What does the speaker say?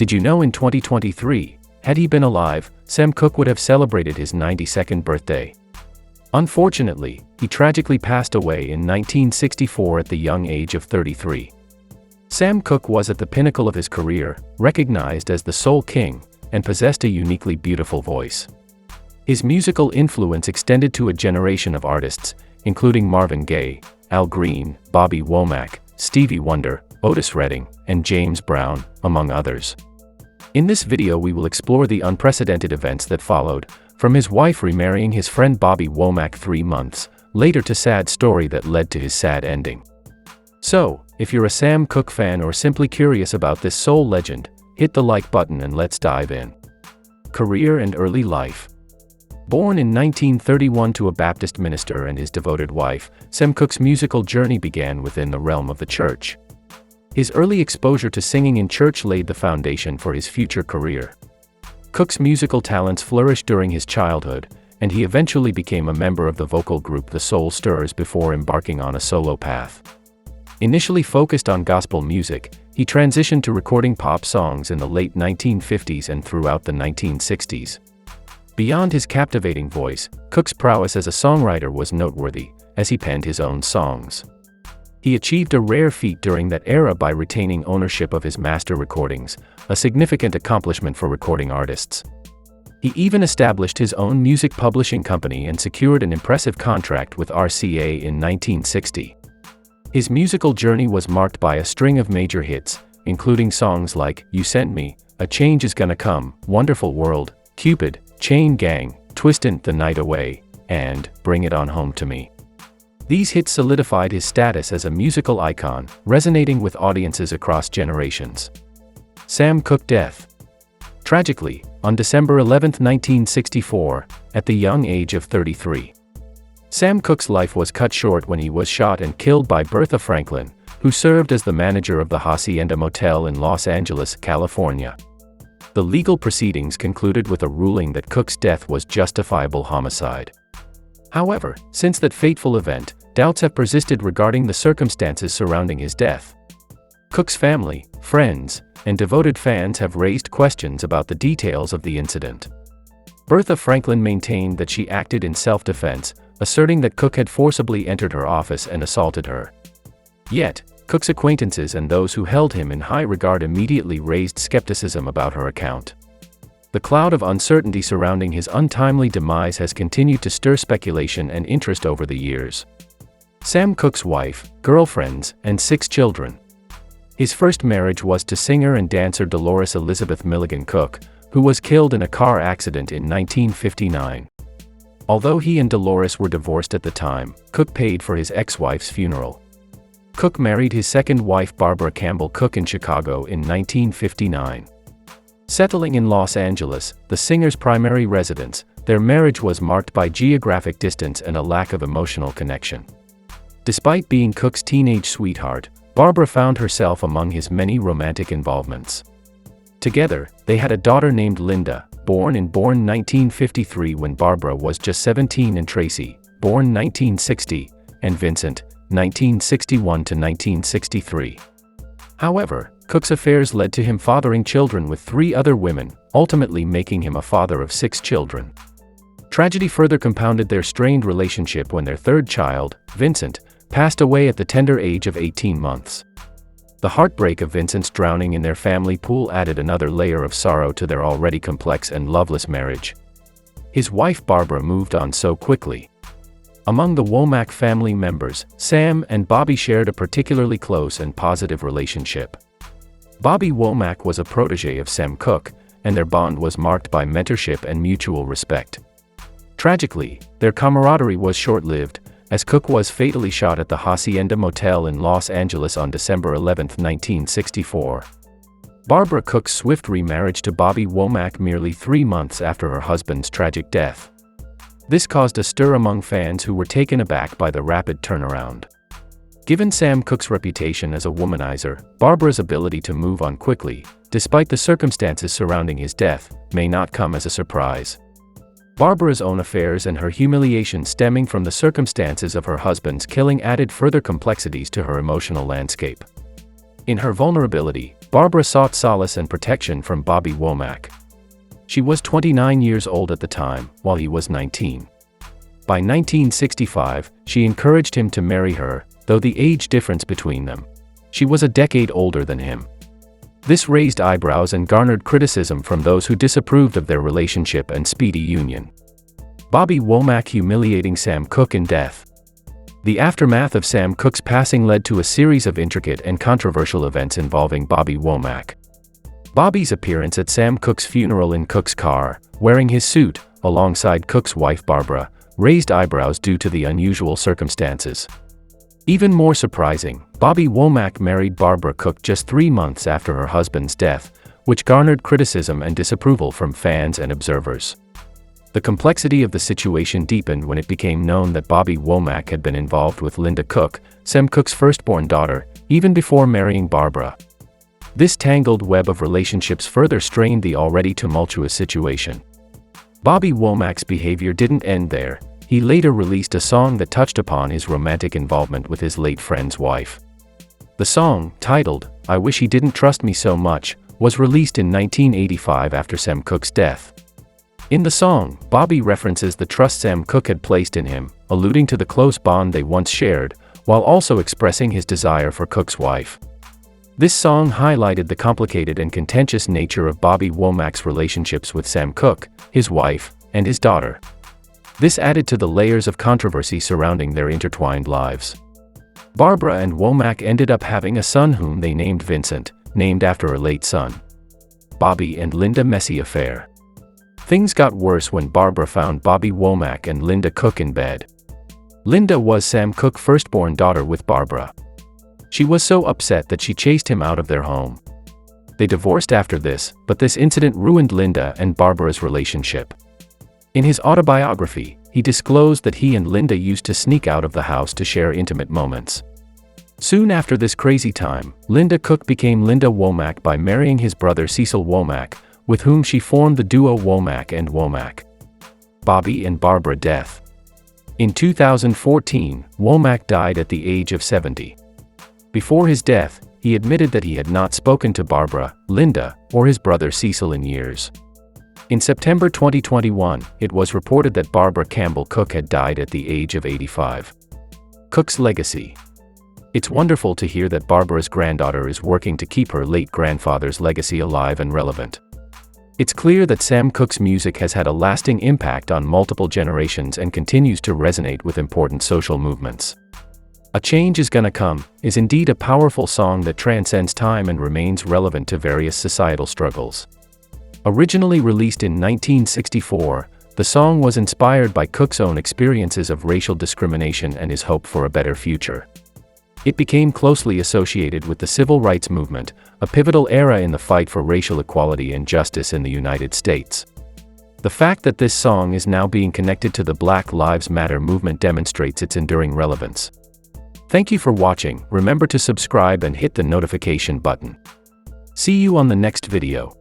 Did you know in 2023, had he been alive, Sam Cooke would have celebrated his 92nd birthday? Unfortunately, he tragically passed away in 1964 at the young age of 33. Sam Cooke was at the pinnacle of his career, recognized as the Soul King, and possessed a uniquely beautiful voice. His musical influence extended to a generation of artists, including Marvin Gaye, Al Green, Bobby Womack, Stevie Wonder, Otis Redding, and James Brown, among others. In this video we will explore the unprecedented events that followed, from his wife remarrying his friend Bobby Womack 3 months later to sad story that led to his sad ending. So, if you're a Sam Cooke fan or simply curious about this soul legend, hit the like button and let's dive in. Career and early life. Born in 1931 to a Baptist minister and his devoted wife, Sam Cooke's musical journey began within the realm of the church. His early exposure to singing in church laid the foundation for his future career. Cooke's musical talents flourished during his childhood, and he eventually became a member of the vocal group the Soul Stirrers before embarking on a solo path. Initially focused on gospel music, he transitioned to recording pop songs in the late 1950s and throughout the 1960s. Beyond his captivating voice, Cooke's prowess as a songwriter was noteworthy, as he penned his own songs. He achieved a rare feat during that era by retaining ownership of his master recordings, a significant accomplishment for recording artists. He even established his own music publishing company and secured an impressive contract with RCA in 1960. His musical journey was marked by a string of major hits, including songs like You Sent Me, A Change Is Gonna Come, Wonderful World, Cupid, Chain Gang, Twistin' the Night Away, and Bring It On Home to Me. These hits solidified his status as a musical icon, resonating with audiences across generations. Sam Cooke death. Tragically, on December 11, 1964, at the young age of 33. Sam Cooke's life was cut short when he was shot and killed by Bertha Franklin, who served as the manager of the Hacienda Motel in Los Angeles, California. The legal proceedings concluded with a ruling that Cooke's death was justifiable homicide. However, since that fateful event, doubts have persisted regarding the circumstances surrounding his death. Cooke's family, friends, and devoted fans have raised questions about the details of the incident. Bertha Franklin maintained that she acted in self-defense, asserting that Cooke had forcibly entered her office and assaulted her. Yet, Cooke's acquaintances and those who held him in high regard immediately raised skepticism about her account. The cloud of uncertainty surrounding his untimely demise has continued to stir speculation and interest over the years. Sam Cooke's wife, girlfriends, and 6 children. His first marriage was to singer and dancer Dolores Elizabeth Milligan Cooke, who was killed in a car accident in 1959. Although he and Dolores were divorced at the time, Cooke paid for his ex-wife's funeral. Cooke married his second wife Barbara Campbell Cooke in Chicago in 1959. Settling in Los Angeles, the singer's primary residence, their marriage was marked by geographic distance and a lack of emotional connection. Despite being Cooke's teenage sweetheart, Barbara found herself among his many romantic involvements. Together, they had a daughter named Linda, born 1953 when Barbara was just 17, and Tracy, born 1960, and Vincent, 1961 to 1963. However, Cooke's affairs led to him fathering children with 3 other women, ultimately making him a father of 6 children. Tragedy further compounded their strained relationship when their third child, Vincent, passed away at the tender age of 18 months. The heartbreak of Vincent's drowning in their family pool added another layer of sorrow to their already complex and loveless marriage. His wife Barbara moved on so quickly. Among the Womack family members, Sam and Bobby shared a particularly close and positive relationship. Bobby Womack was a protege of Sam Cooke, and their bond was marked by mentorship and mutual respect. Tragically, their camaraderie was short-lived, as Cooke was fatally shot at the Hacienda Motel in Los Angeles on December 11, 1964. Barbara Cooke's swift remarriage to Bobby Womack merely 3 months after her husband's tragic death. This caused a stir among fans who were taken aback by the rapid turnaround. Given Sam Cooke's reputation as a womanizer, Barbara's ability to move on quickly, despite the circumstances surrounding his death, may not come as a surprise. Barbara's own affairs and her humiliation stemming from the circumstances of her husband's killing added further complexities to her emotional landscape. In her vulnerability, Barbara sought solace and protection from Bobby Womack. She was 29 years old at the time, while he was 19. By 1965, she encouraged him to marry her, though the age difference between them. She was a decade older than him. This raised eyebrows and garnered criticism from those who disapproved of their relationship and speedy union. Bobby Womack humiliating Sam Cooke in death. The aftermath of Sam Cooke's passing led to a series of intricate and controversial events involving Bobby Womack. Bobby's appearance at Sam Cooke's funeral in Cooke's car, wearing his suit, alongside Cooke's wife Barbara, raised eyebrows due to the unusual circumstances. Even more surprising, Bobby Womack married Barbara Cooke just 3 months after her husband's death, which garnered criticism and disapproval from fans and observers. The complexity of the situation deepened when it became known that Bobby Womack had been involved with Linda Cooke, Sam Cooke's firstborn daughter, even before marrying Barbara. This tangled web of relationships further strained the already tumultuous situation. Bobby Womack's behavior didn't end there. He later released a song that touched upon his romantic involvement with his late friend's wife. The song, titled, "I Wish He Didn't Trust Me So Much," was released in 1985 after Sam Cooke's death. In the song, Bobby references the trust Sam Cooke had placed in him, alluding to the close bond they once shared, while also expressing his desire for Cooke's wife. This song highlighted the complicated and contentious nature of Bobby Womack's relationships with Sam Cooke, his wife, and his daughter. This added to the layers of controversy surrounding their intertwined lives. Barbara and Womack ended up having a son whom they named Vincent, named after a late son. Bobby and Linda messy affair. Things got worse when Barbara found Bobby Womack and Linda Cooke in bed. Linda was Sam Cooke's firstborn daughter with Barbara. She was so upset that she chased him out of their home. They divorced after this, but this incident ruined Linda and Barbara's relationship. In his autobiography, he disclosed that he and Linda used to sneak out of the house to share intimate moments. Soon after this crazy time, Linda Cooke became Linda Womack by marrying his brother Cecil Womack, with whom she formed the duo Womack and Womack. Bobby and Barbara death. In 2014, Womack died at the age of 70. Before his death, he admitted that he had not spoken to Barbara, Linda, or his brother Cecil in years. In September 2021, it was reported that Barbara Campbell Cooke had died at the age of 85. Cooke's legacy. It's wonderful to hear that Barbara's granddaughter is working to keep her late grandfather's legacy alive and relevant. It's clear that Sam Cooke's music has had a lasting impact on multiple generations and continues to resonate with important social movements. "A Change Is Gonna Come" is indeed a powerful song that transcends time and remains relevant to various societal struggles. Originally released in 1964, the song was inspired by Cooke's own experiences of racial discrimination and his hope for a better future. It became closely associated with the Civil Rights Movement, a pivotal era in the fight for racial equality and justice in the United States. The fact that this song is now being connected to the Black Lives Matter movement demonstrates its enduring relevance. Thank you for watching. Remember to subscribe and hit the notification button. See you on the next video.